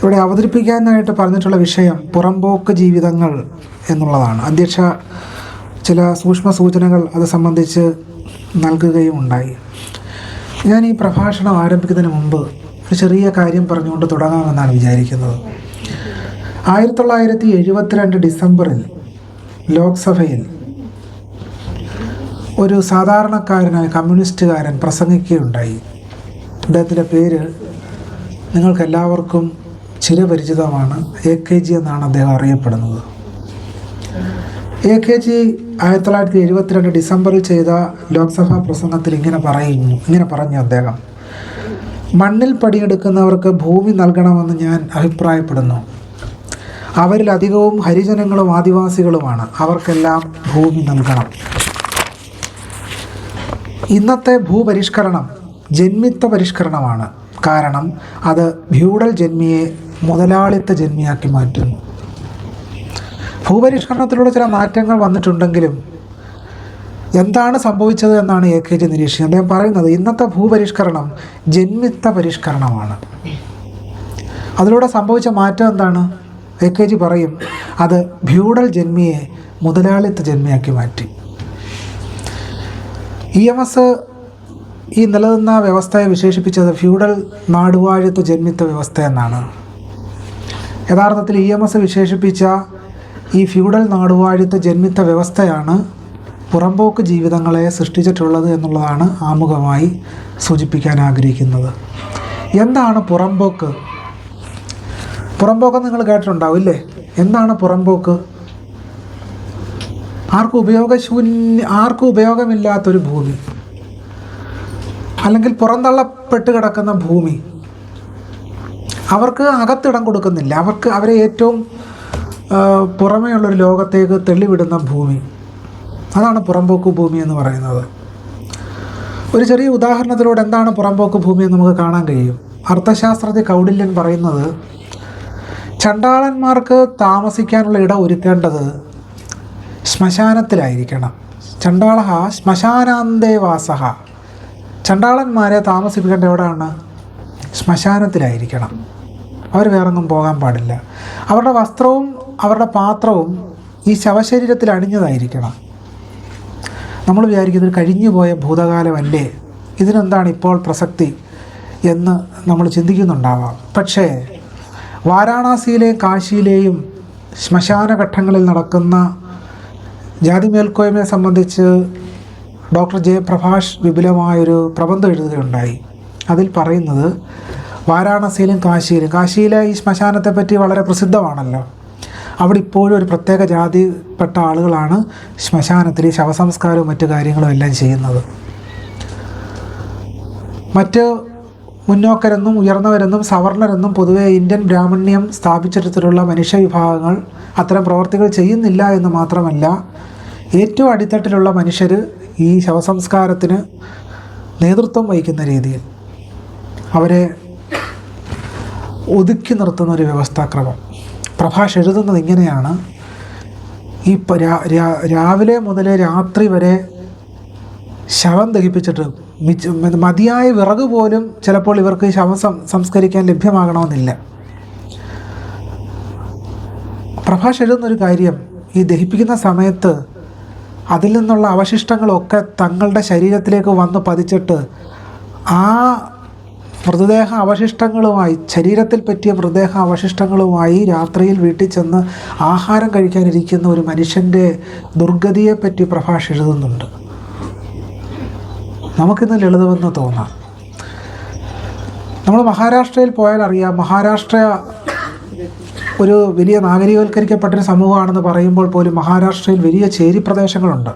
ഇവിടെ അവതരിപ്പിക്കാനായിട്ട് പറഞ്ഞിട്ടുള്ള വിഷയം പുറംപോക്ക് ജീവിതങ്ങൾ എന്നുള്ളതാണ്. അധ്യക്ഷ ചില സൂക്ഷ്മ സൂചനകൾ അത് സംബന്ധിച്ച് നൽകുകയും ഉണ്ടായി. ഞാൻ ഈ പ്രഭാഷണം ആരംഭിക്കുന്നതിന് മുമ്പ് ഒരു ചെറിയ കാര്യം പറഞ്ഞുകൊണ്ട് തുടങ്ങാമെന്നാണ് വിചാരിക്കുന്നത്. 1972 ഡിസംബറിൽ ലോക്സഭയിൽ ഒരു സാധാരണക്കാരനായ കമ്മ്യൂണിസ്റ്റുകാരൻ പ്രസംഗിക്കുകയുണ്ടായി. അദ്ദേഹത്തിൻ്റെ പേര് നിങ്ങൾക്കെല്ലാവർക്കും ചിരപരിചിതമാണ്. AKG എന്നാണ് അദ്ദേഹം അറിയപ്പെടുന്നത്. AKG 1972 ഡിസംബറിൽ ചെയ്ത ലോക്സഭാ പ്രസംഗത്തിൽ ഇങ്ങനെ പറഞ്ഞു അദ്ദേഹം: മണ്ണിൽ പണിയെടുക്കുന്നവർക്ക് ഭൂമി നൽകണമെന്ന് ഞാൻ അഭിപ്രായപ്പെടുന്നു. അവരിലധികവും ഹരിജനങ്ങളും ആദിവാസികളുമാണ്. അവർക്കെല്ലാം ഭൂമി നൽകണം. ഇന്നത്തെ ഭൂപരിഷ്കരണം ജന്മിത്വ പരിഷ്കരണമാണ്. കാരണം അത് ഫ്യൂഡൽ ജന്മിയെ മുതലാളിത്ത ജന്മിയാക്കി മാറ്റുന്നു. ഭൂപരിഷ്കരണത്തിലൂടെ ചില മാറ്റങ്ങൾ വന്നിട്ടുണ്ടെങ്കിലും എന്താണ് സംഭവിച്ചത് എന്നാണ് AKG നിരീക്ഷിക്കുന്നത്. അദ്ദേഹം പറയുന്നത് ഇന്നത്തെ ഭൂപരിഷ്കരണം ജന്മിത്വ പരിഷ്കരണമാണ്. അതിലൂടെ സംഭവിച്ച മാറ്റം എന്താണ്? AKG പറയും അത് ഫ്യൂഡൽ ജന്മിയെ മുതലാളിത്ത ജന്മിയാക്കി മാറ്റി. EMS ഈ നിലനിന്ന വ്യവസ്ഥയെ വിശേഷിപ്പിച്ചത് ഫ്യൂഡൽ നാടുവാഴിത്വ ജന്മിത്വ വ്യവസ്ഥ എന്നാണ്. യഥാർത്ഥത്തിൽ EMS വിശേഷിപ്പിച്ച ഈ ഫ്യൂഡൽ നാടുവാഴിത്വ ജന്മിത്വ വ്യവസ്ഥയാണ് പുറംപോക്ക് ജീവിതങ്ങളെ സൃഷ്ടിച്ചിട്ടുള്ളത് എന്നുള്ളതാണ് ആമുഖമായി സൂചിപ്പിക്കാൻ ആഗ്രഹിക്കുന്നത്. എന്താണ് പുറംപോക്ക്? പുറംപോക്ക് നിങ്ങൾ കേട്ടിട്ടുണ്ടാവും ഇല്ലേ? എന്താണ് പുറംപോക്ക്? ആർക്കും ഉപയോഗമില്ലാത്തൊരു ഭൂമി, അല്ലെങ്കിൽ പുറന്തള്ളപ്പെട്ട് കിടക്കുന്ന ഭൂമി, അവർക്ക് അകത്തിടം കൊടുക്കുന്നില്ല. അവരെ ഏറ്റവും പുറമേയുള്ളൊരു ലോകത്തേക്ക് തെളിവിടുന്ന ഭൂമി, അതാണ് പുറംപോക്ക് ഭൂമി എന്ന് പറയുന്നത്. ഒരു ചെറിയ ഉദാഹരണത്തിലൂടെ എന്താണ് പുറംപോക്ക് ഭൂമി എന്ന് നമുക്ക് കാണാൻ കഴിയും. അർത്ഥശാസ്ത്രജ്ഞ കൗടില്യൻ പറയുന്നത് ചണ്ടാളന്മാർക്ക് താമസിക്കാനുള്ള ഇടം ഒരുക്കേണ്ടത് ശ്മശാനത്തിലായിരിക്കണം. ചണ്ടാള ശ്മശാനാന്തേ വാസഃ. ചണ്ടാളന്മാരെ താമസിപ്പിക്കേണ്ട എവിടെയാണ്? ശ്മശാനത്തിലായിരിക്കണം. അവർ വേറെങ്ങും പോകാൻ പാടില്ല. അവരുടെ വസ്ത്രവും അവരുടെ പാത്രവും ഈ ശവശരീരത്തിൽ അണിഞ്ഞതായിരിക്കണം. നമ്മൾ വിചാരിക്കുന്നത് കഴിഞ്ഞുപോയ ഭൂതകാലമല്ലേ, ഇതിനെന്താണ് ഇപ്പോൾ പ്രസക്തി എന്ന് നമ്മൾ ചിന്തിക്കുന്നുണ്ടാവാം. പക്ഷേ വാരാണസിയിലെയും കാശിയിലെയും ശ്മശാനഘട്ടങ്ങളിൽ നടക്കുന്ന ജാതി മേൽക്കോയ്മയെ സംബന്ധിച്ച് ഡോക്ടർ ജയപ്രകാശ് വിപുലമായൊരു പ്രബന്ധം എഴുതുകയുണ്ടായി. അതിൽ പറയുന്നത് വാരാണസിയിലും കാശിയിലെ ഈ ശ്മശാനത്തെ പറ്റി വളരെ പ്രസിദ്ധമാണല്ലോ. അവിടെ ഇപ്പോഴും ഒരു പ്രത്യേക ജാതിപ്പെട്ട ആളുകളാണ് ശ്മശാനത്തിൽ ശവസംസ്കാരവും മറ്റു കാര്യങ്ങളും എല്ലാം ചെയ്യുന്നത്. മറ്റ് മുന്നോക്കരെന്നും ഉയർന്നവരെന്നും സവർണരെന്നും പൊതുവെ ഇന്ത്യൻ ബ്രാഹ്മണ്യം സ്ഥാപിച്ചിടത്തുള്ള മനുഷ്യവിഭാഗങ്ങൾ അത്തരം പ്രവർത്തികൾ ചെയ്യുന്നില്ല എന്ന് മാത്രമല്ല, ഏറ്റവും അടിത്തട്ടിലുള്ള മനുഷ്യർ ഈ ശവസംസ്കാരത്തിന് നേതൃത്വം വഹിക്കുന്ന രീതിയിൽ അവരെ ഒതുക്കി നിർത്തുന്ന ഒരു വ്യവസ്ഥാക്രമം. പ്രഭാഷ് എഴുതുന്നത് ഇങ്ങനെയാണ്: ഈ രാവിലെ മുതൽ രാത്രി വരെ ശവം ദഹിപ്പിച്ചിട്ട് മതിയായ വിറക് പോലും ചിലപ്പോൾ ഇവർക്ക് ശവം സംസ്കരിക്കാൻ ലഭ്യമാകണമെന്നില്ല. പ്രഭാഷ് എഴുതുന്നൊരു കാര്യം, ഈ ദഹിപ്പിക്കുന്ന സമയത്ത് അതിൽ നിന്നുള്ള അവശിഷ്ടങ്ങളൊക്കെ തങ്ങളുടെ ശരീരത്തിലേക്ക് വന്ന് പതിച്ചിട്ട് ആ മൃതദേഹ അവശിഷ്ടങ്ങളുമായി, ശരീരത്തിൽ പറ്റിയ മൃതദേഹ അവശിഷ്ടങ്ങളുമായി രാത്രിയിൽ വീട്ടിൽ ചെന്ന് ആഹാരം കഴിക്കാനിരിക്കുന്ന ഒരു മനുഷ്യൻ്റെ ദുർഗതിയെപ്പറ്റി പ്രഭാഷ് എഴുതുന്നുണ്ട്. നമുക്കിന്ന് ലളിതമെന്ന് തോന്നാം. നമ്മൾ മഹാരാഷ്ട്രയിൽ പോയാൽ അറിയാം, മഹാരാഷ്ട്ര ഒരു വലിയ നാഗരികവൽക്കരിക്കപ്പെട്ടൊരു സമൂഹമാണെന്ന് പറയുമ്പോൾ പോലും മഹാരാഷ്ട്രയിൽ വലിയ ചേരി പ്രദേശങ്ങളുണ്ട്.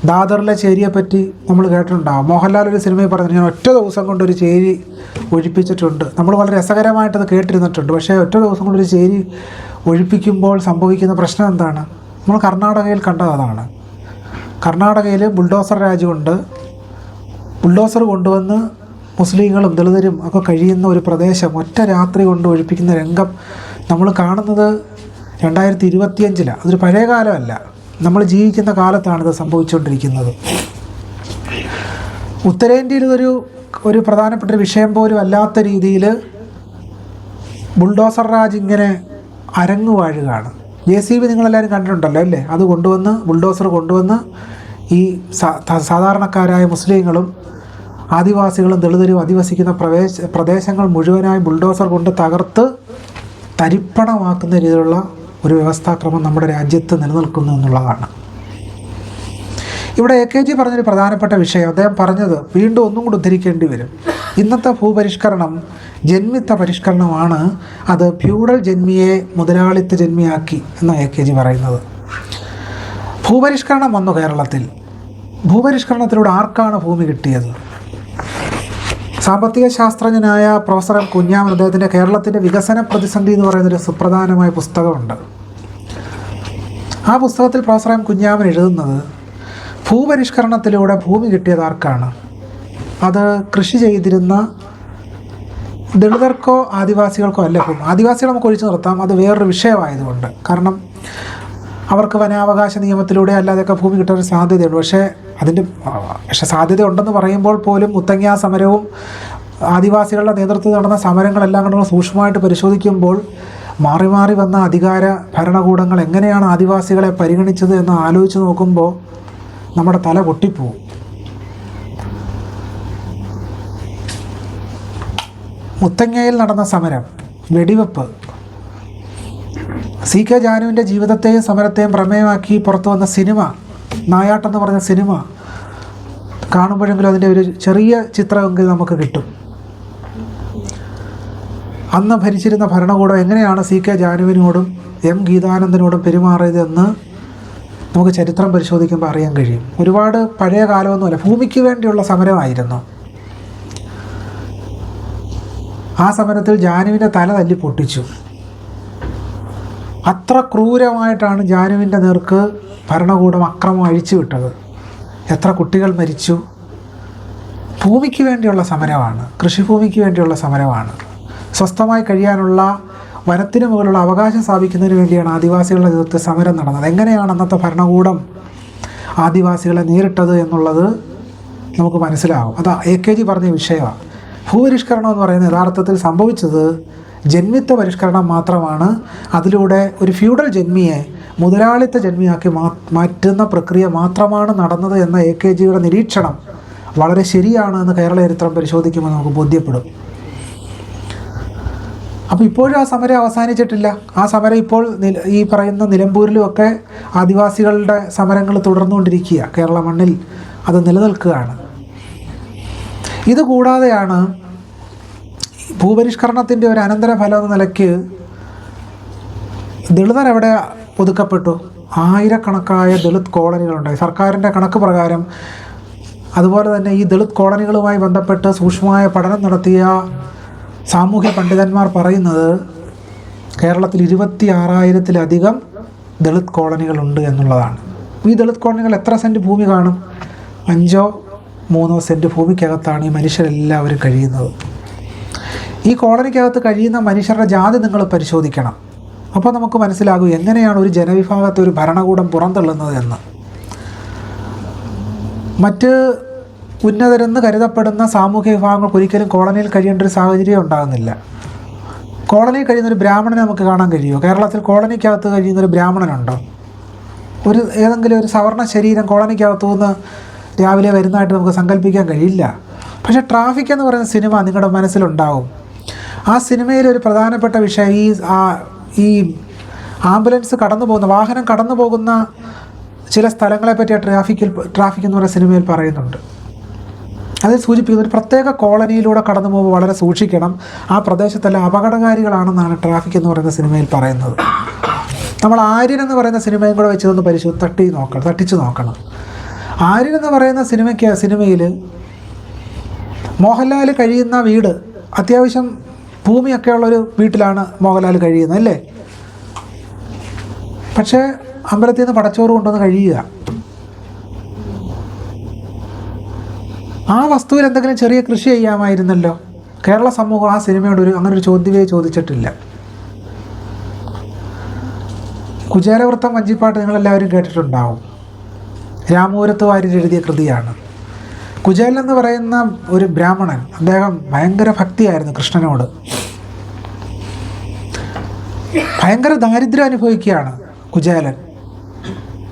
ദാദറിലെ ചേരിയെപ്പറ്റി നമ്മൾ കേട്ടിട്ടുണ്ടാകും. മോഹൻലാൽ ഒരു സിനിമയിൽ പറഞ്ഞു, ഞാൻ ഒറ്റ ദിവസം കൊണ്ടൊരു ചേരി ഒഴിപ്പിച്ചിട്ടുണ്ട്. നമ്മൾ വളരെ രസകരമായിട്ടത് കേട്ടിരുന്നിട്ടുണ്ട്. പക്ഷേ ഒറ്റ ദിവസം കൊണ്ടൊരു ചേരി ഒഴിപ്പിക്കുമ്പോൾ സംഭവിക്കുന്ന പ്രശ്നം എന്താണ്? നമ്മൾ കർണാടകയിൽ കണ്ടത് അതാണ്. കർണാടകയിൽ ബുൾഡോസർ രാജ്യമുണ്ട്. ബുൾഡോസർ കൊണ്ടുവന്ന് മുസ്ലിങ്ങളും ദളിതരും ഒക്കെ കഴിയുന്ന ഒരു പ്രദേശം ഒറ്റ രാത്രി കൊണ്ട് ഒഴിപ്പിക്കുന്ന രംഗം നമ്മൾ കാണുന്നത് 2025. അതൊരു പഴയ കാലമല്ല, നമ്മൾ ജീവിക്കുന്ന കാലത്താണിത് സംഭവിച്ചുകൊണ്ടിരിക്കുന്നത്. ഉത്തരേന്ത്യയിൽ ഇതൊരു പ്രധാനപ്പെട്ട ഒരു വിഷയം പോലും അല്ലാത്ത രീതിയിൽ ബുൾഡോസർ രാജ് ഇങ്ങനെ അരങ്ങു വാഴുകയാണ്. JCB നിങ്ങളെല്ലാവരും കണ്ടിട്ടുണ്ടല്ലോ അല്ലേ? അത് കൊണ്ടുവന്ന് ബുൾഡോസർ കൊണ്ടുവന്ന് ഈ സാധാരണക്കാരായ മുസ്ലിങ്ങളും ആദിവാസികളും ദളിതരും അധിവസിക്കുന്ന പ്രദേശങ്ങൾ മുഴുവനായി ബുൾഡോസർ കൊണ്ട് തകർത്ത് തരിപ്പണമാക്കുന്ന രീതിയിലുള്ള ഒരു വ്യവസ്ഥാക്രമം നമ്മുടെ രാജ്യത്ത് നിലനിൽക്കുന്നു എന്നുള്ളതാണ്. ഇവിടെ AKG പറഞ്ഞൊരു പ്രധാനപ്പെട്ട വിഷയം അദ്ദേഹം പറഞ്ഞത് വീണ്ടും ഒന്നും കൂടി ഉദ്ധരിക്കേണ്ടി വരും. ഇന്നത്തെ ഭൂപരിഷ്കരണം ജന്മിത്ത പരിഷ്കരണമാണ്, അത് ഫ്യൂഡൽ ജന്മിയെ മുതലാളിത്ത ജന്മിയാക്കി എന്നാണ് AKG പറയുന്നത്. ഭൂപരിഷ്കരണം വന്നു കേരളത്തിൽ. ഭൂപരിഷ്കരണത്തിലൂടെ ആർക്കാണ് ഭൂമി കിട്ടിയത്? സാമ്പത്തിക ശാസ്ത്രജ്ഞനായ പ്രൊഫസർ M. കുഞ്ഞാമൻ അദ്ദേഹത്തിൻ്റെ കേരളത്തിൻ്റെ വികസന പ്രതിസന്ധി എന്ന് പറയുന്നൊരു സുപ്രധാനമായ പുസ്തകമുണ്ട്. ആ പുസ്തകത്തിൽ പ്രൊഫസർ M. കുഞ്ഞാമൻ എഴുതുന്നത് ഭൂപരിഷ്കരണത്തിലൂടെ ഭൂമി കിട്ടിയത് ആർക്കാണ്? അത് കൃഷി ചെയ്തിരുന്ന ദളിതർക്കോ ആദിവാസികൾക്കോ അല്ല. ആദിവാസികളെ നമുക്ക് ഒഴിച്ചു നിർത്താം, അത് വേറൊരു വിഷയമായതുകൊണ്ട്. കാരണം അവർക്ക് വനാവകാശ നിയമത്തിലൂടെ അല്ലാതെയൊക്കെ ഭൂമി കിട്ടാൻ ഒരു സാധ്യതയുണ്ട്. പക്ഷേ സാധ്യത ഉണ്ടെന്ന് പറയുമ്പോൾ പോലും മുത്തങ്ങ സമരവും ആദിവാസികളുടെ നേതൃത്വത്തിൽ നടന്ന സമരങ്ങളെല്ലാം കണ്ടുള്ള സൂക്ഷ്മമായിട്ട് പരിശോധിക്കുമ്പോൾ മാറി മാറി വന്ന അധികാര ഭരണകൂടങ്ങൾ എങ്ങനെയാണ് ആദിവാസികളെ പരിഗണിച്ചത് എന്ന് ആലോചിച്ച് നോക്കുമ്പോൾ നമ്മുടെ തല പൊട്ടിപ്പോവും. മുത്തങ്ങയിൽ നടന്ന സമരം, വെടിവെപ്പ്, CK ജാനുവിൻ്റെ ജീവിതത്തെയും സമരത്തെയും പ്രമേയമാക്കി പുറത്തു വന്ന സിനിമ നായാട്ടെന്ന് പറഞ്ഞ സിനിമ കാണുമ്പോഴെങ്കിലും അതിൻ്റെ ഒരു ചെറിയ ചിത്രമെങ്കിലും നമുക്ക് കിട്ടും. അന്ന് ഭരിച്ചിരുന്ന ഭരണകൂടം എങ്ങനെയാണ് CK ജാനുവിനോടും M. ഗീതാനന്ദനോടും പെരുമാറിയതെന്ന് നമുക്ക് ചരിത്രം പരിശോധിക്കുമ്പോൾ അറിയാൻ കഴിയും. ഒരുപാട് പഴയ കാലമൊന്നുമല്ല, ഭൂമിക്ക് വേണ്ടിയുള്ള സമരമായിരുന്നു. ആ സമരത്തിൽ ജാനുവിൻ്റെ തല തല്ലി പൊട്ടിച്ചു. അത്ര ക്രൂരമായിട്ടാണ് ജാനുവിൻ്റെ നേർക്ക് ഭരണകൂടം അക്രമം അഴിച്ചുവിട്ടത്. എത്ര കുട്ടികൾ മരിച്ചു. ഭൂമിക്ക് വേണ്ടിയുള്ള സമരമാണ്, കൃഷിഭൂമിക്ക് വേണ്ടിയുള്ള സമരമാണ്. സ്വസ്ഥമായി കഴിയാനുള്ള വനത്തിന് മുകളിലുള്ള അവകാശം സ്ഥാപിക്കുന്നതിന് വേണ്ടിയാണ് ആദിവാസികളുടെ നേതൃത്വത്തിൽ സമരം നടന്നത്. എങ്ങനെയാണ് അന്നത്തെ ഭരണകൂടം ആദിവാസികളെ നേരിട്ടത് എന്നുള്ളത് നമുക്ക് മനസ്സിലാകും. അത് AKG പറഞ്ഞ വിഷയമാണ്. ഭൂപരിഷ്കരണം എന്ന് പറയുന്നത് യഥാർത്ഥത്തിൽ സംഭവിച്ചത് ജന്മിത്വ പരിഷ്കരണം മാത്രമാണ്. അതിലൂടെ ഒരു ഫ്യൂഡൽ ജന്മിയെ മുതലാളിത്ത ജന്മിയാക്കി മാറ്റുന്ന പ്രക്രിയ മാത്രമാണ് നടന്നത് എന്ന AKGയുടെ നിരീക്ഷണം വളരെ ശരിയാണ് എന്ന് കേരള ചരിത്രം പരിശോധിക്കുമ്പോൾ നമുക്ക് ബോധ്യപ്പെടും. അപ്പോൾ ഇപ്പോഴും ആ സമരം അവസാനിച്ചിട്ടില്ല. ആ സമരം ഇപ്പോൾ ഈ പറയുന്ന നിലമ്പൂരിലുമൊക്കെ ആദിവാസികളുടെ സമരങ്ങൾ തുടർന്നുകൊണ്ടിരിക്കുക. കേരള മണ്ണിൽ അത് നിലനിൽക്കുകയാണ്. ഇതുകൂടാതെയാണ് ഭൂപരിഷ്കരണത്തിൻ്റെ ഒരു അനന്തരഫലം എന്ന നിലയ്ക്ക് ദളിതർ എവിടെ ഒതുക്കപ്പെട്ടു? ആയിരക്കണക്കായ ദളിത് കോളനികളുണ്ടായി സർക്കാരിൻ്റെ കണക്ക് പ്രകാരം. അതുപോലെ തന്നെ ഈ ദളിത് കോളനികളുമായി ബന്ധപ്പെട്ട് സൂക്ഷ്മമായ പഠനം നടത്തിയ സാമൂഹ്യ പണ്ഡിതന്മാർ പറയുന്നത് കേരളത്തിൽ 26,000-ലധികം ദളിത് കോളനികളുണ്ട് എന്നുള്ളതാണ്. ഈ ദളിത് കോളനികൾ എത്ര സെൻറ്റ് ഭൂമി കാണും? 5-3 സെൻറ്റ് ഭൂമിക്കകത്താണ് ഈ മനുഷ്യരെല്ലാവരും കഴിയുന്നത്. ഈ കോളനിക്കകത്ത് കഴിയുന്ന മനുഷ്യരുടെ ജാതി നിങ്ങൾ പരിശോധിക്കണം. അപ്പോൾ നമുക്ക് മനസ്സിലാകും എങ്ങനെയാണ് ഒരു ജനവിഭാഗത്തെ ഒരു ഭരണകൂടം പുറന്തള്ളുന്നത് എന്ന്. മറ്റ് ഉന്നതരെന്ന് കരുതപ്പെടുന്ന സാമൂഹ്യ വിഭാഗങ്ങൾക്ക് ഒരിക്കലും കോളനിയിൽ കഴിയേണ്ട ഒരു സാഹചര്യം ഉണ്ടാകുന്നില്ല. കോളനിയിൽ കഴിയുന്നൊരു ബ്രാഹ്മണനെ നമുക്ക് കാണാൻ കഴിയുമോ? കേരളത്തിൽ കോളനിക്കകത്ത് കഴിയുന്നൊരു ബ്രാഹ്മണനുണ്ടോ? ഏതെങ്കിലും ഒരു സവർണ്ണ ശരീരം കോളനിക്കകത്തു നിന്ന് രാവിലെ വരുന്നതായിട്ട് നമുക്ക് സങ്കല്പിക്കാൻ കഴിയില്ല. പക്ഷേ ട്രാഫിക് എന്ന് പറയുന്ന സിനിമ നിങ്ങളുടെ മനസ്സിലുണ്ടാവും. ആ സിനിമയിൽ ഒരു പ്രധാനപ്പെട്ട വിഷയം ഈ ആംബുലൻസ് കടന്നു പോകുന്ന വാഹനം കടന്നു പോകുന്ന ചില സ്ഥലങ്ങളെപ്പറ്റി ട്രാഫിക് എന്ന് പറയുന്ന സിനിമയിൽ പറയുന്നുണ്ട്. അതിൽ സൂചിപ്പിക്കുന്ന ഒരു പ്രത്യേക കോളനിയിലൂടെ കടന്നു പോകുമ്പോൾ വളരെ സൂക്ഷിക്കണം, ആ പ്രദേശത്തെല്ലാം അപകടകാരികളാണെന്നാണ് ട്രാഫിക് എന്ന് പറയുന്ന സിനിമയിൽ പറയുന്നത്. നമ്മൾ ആര്യൻ എന്ന് പറയുന്ന സിനിമയും കൂടെ വെച്ചതൊന്ന് തട്ടിച്ച് നോക്കണം. ആര്യൻ എന്ന് പറയുന്ന സിനിമയിൽ മോഹൻലാൽ കഴിയുന്ന വീട് അത്യാവശ്യം ഭൂമിയൊക്കെ ഉള്ളൊരു വീട്ടിലാണ് മോഹൻലാൽ കഴിയുന്നത് അല്ലേ? പക്ഷേ അമ്പലത്തിൽ നിന്ന് പടച്ചോറ് കൊണ്ടുവന്ന് കഴിയുക. ആ വസ്തുവിൽ എന്തെങ്കിലും ചെറിയ കൃഷി ചെയ്യാമായിരുന്നല്ലോ. കേരള സമൂഹം ആ സിനിമയോട് അങ്ങനൊരു ചോദ്യമേ ചോദിച്ചിട്ടില്ല. കുചേലവൃത്തം വഞ്ചിപ്പാട്ട് നിങ്ങളെല്ലാവരും കേട്ടിട്ടുണ്ടാവും. രാമപുരത്ത് വാര്യർ എഴുതിയ കൃതിയാണ്. കുചേലൻ എന്ന് പറയുന്ന ഒരു ബ്രാഹ്മണൻ, അദ്ദേഹം ഭയങ്കര ഭക്തിയായിരുന്നു കൃഷ്ണനോട്. ഭയങ്കര ദാരിദ്ര്യം അനുഭവിക്കുകയാണ് കുചേലൻ.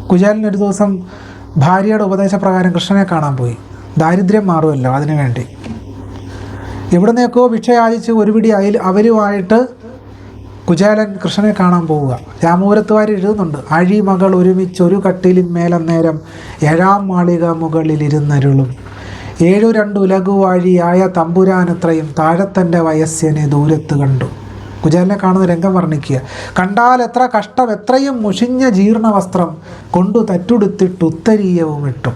കുചേലൻ ഒരു ദിവസം ഭാര്യയുടെ ഉപദേശപ്രകാരം കൃഷ്ണനെ കാണാൻ പോയി. ദാരിദ്ര്യം മാറുമല്ലോ അതിനുവേണ്ടി. എവിടുന്നേക്കോ ഭിക്ഷ യാചിച്ച് ഒരു പിടി അവരുമായിട്ട് കുചേലൻ കൃഷ്ണനെ കാണാൻ പോവുക. രാമപുരത്തുകാർ എഴുതുന്നുണ്ട്, അഴിമകൾ ഒരുമിച്ചൊരു കട്ടിലിന്മേലന്നേരം 7-ാം മാളിക മുകളിലിരുന്നരുളും 7-2 ഉലകുവാഴിയായ തമ്പുരാനത്രയും താഴത്തൻ്റെ വയസ്യനെ ദൂരത്ത് കണ്ടു. കുചേലനെ കാണുന്ന രംഗം വർണ്ണിക്കുക. കണ്ടാൽ എത്ര കഷ്ടം, എത്രയും മുഷിഞ്ഞ ജീർണ വസ്ത്രം കൊണ്ടു തറ്റുടുത്തിട്ട് ഉത്തരീയവും ഇട്ടു.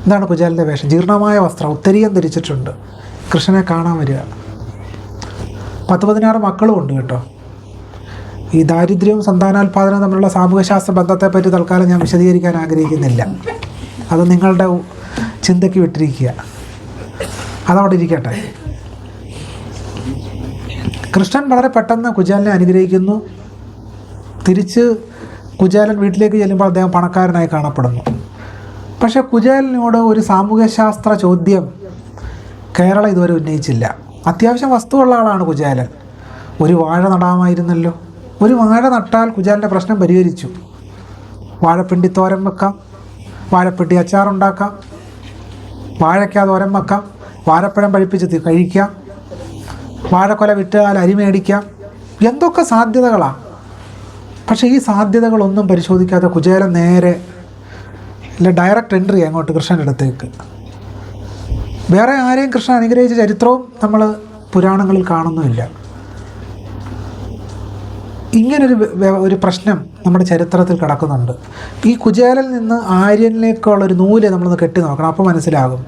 എന്താണ് കുചേലൻ്റെ വേഷം? ജീർണമായ വസ്ത്രം, ഉത്തരീയം ധരിച്ചിട്ടുണ്ട്. കൃഷ്ണനെ കാണാൻ വരിക. 10-16 മക്കളും ഉണ്ട് കേട്ടോ. ഈ ദാരിദ്ര്യവും സന്താനോൽപാദനവും തമ്മിലുള്ള സാമൂഹ്യശാസ്ത്ര ബന്ധത്തെപ്പറ്റി തൽക്കാലം ഞാൻ വിശദീകരിക്കാൻ ആഗ്രഹിക്കുന്നില്ല. അത് നിങ്ങളുടെ ചിന്തയ്ക്ക് വിട്ടിരിക്കുക, അതവിടെ ഇരിക്കട്ടെ. കൃഷ്ണൻ വളരെ പെട്ടെന്ന് കുചേലനെ അനുഗ്രഹിക്കുന്നു. തിരിച്ച് കുചേലൻ വീട്ടിലേക്ക് ചെല്ലുമ്പോൾ അദ്ദേഹം പണക്കാരനായി കാണപ്പെടുന്നു. പക്ഷേ കുചേലനോട് ഒരു സാമൂഹ്യശാസ്ത്ര ചോദ്യം കേരളം ഇതുവരെ ഉന്നയിച്ചില്ല. അത്യാവശ്യം വസ്തുവുള്ള ആളാണ് കുചേലൻ. ഒരു വാഴ നടാമായിരുന്നല്ലോ. ഒരു വാഴ നട്ടാൽ കുചേലൻ്റെ പ്രശ്നം പരിഹരിച്ചു. വാഴപ്പിണ്ടി തോരൻ വെക്കാം, വാഴപ്പിണ്ടി അച്ചാറുണ്ടാക്കാം, വാഴയ്ക്ക തോരൻ വെക്കാം, വാഴപ്പഴം പഴിപ്പിച്ച് കഴിക്കാം, വാഴക്കൊല വിറ്റാൽ അരി മേടിക്കാം. എന്തൊക്കെ സാധ്യതകളാണ്. പക്ഷേ ഈ സാധ്യതകളൊന്നും പരിശോധിക്കാതെ കുചേലൻ നേരെ ഡയറക്റ്റ് എൻട്രി അങ്ങോട്ട് കൃഷ്ണൻ്റെ അടുത്തേക്ക്. വേറെ ആരെയും കൃഷ്ണൻ അനുഗ്രഹിച്ച ചരിത്രവും നമ്മൾ പുരാണങ്ങളിൽ കാണുന്നുമില്ല. ഇങ്ങനൊരു പ്രശ്നം നമ്മുടെ ചരിത്രത്തിൽ കിടക്കുന്നുണ്ട്. ഈ കുചേലനിൽ നിന്ന് ആര്യനിലേക്കുള്ളൊരു നൂല് നമ്മളൊന്ന് കെട്ടി നോക്കണം, അപ്പോൾ മനസ്സിലാകും.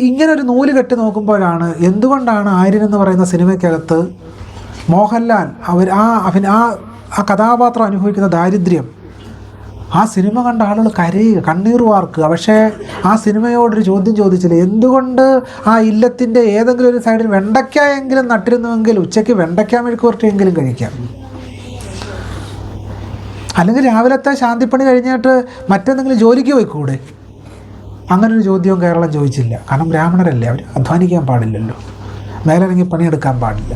ഇങ്ങനൊരു നൂല് കെട്ടി നോക്കുമ്പോഴാണ് എന്തുകൊണ്ടാണ് ആര്യൻ എന്ന് പറയുന്ന സിനിമയ്ക്കകത്ത് മോഹൻലാൽ ആ കഥാപാത്രം അനുഭവിക്കുന്ന ദാരിദ്ര്യം, ആ സിനിമ കണ്ട ആളുകൾ കരയുക, കണ്ണീർ വാർക്കുക. പക്ഷേ ആ സിനിമയോടൊരു ചോദ്യം ചോദിച്ചില്ല, എന്തുകൊണ്ട് ആ ഇല്ലത്തിൻ്റെ ഏതെങ്കിലും ഒരു സൈഡിൽ വെണ്ടയ്ക്കായെങ്കിലും നട്ടിരുന്നുവെങ്കിൽ ഉച്ചയ്ക്ക് വെണ്ടയ്ക്ക മെഴുക്കുവരട്ടിയെങ്കിലും കഴിക്കാം, അല്ലെങ്കിൽ രാവിലത്തെ ശാന്തിപ്പണി കഴിഞ്ഞിട്ട് മറ്റെന്തെങ്കിലും ജോലിക്ക് പോയിക്കൂടെ? അങ്ങനൊരു ചോദ്യവും കേരളം ചോദിച്ചില്ല. കാരണം ബ്രാഹ്മണരല്ലേ, അവർ അധ്വാനിക്കാൻ പാടില്ലല്ലോ, മേലിറങ്ങി പണിയെടുക്കാൻ പാടില്ല.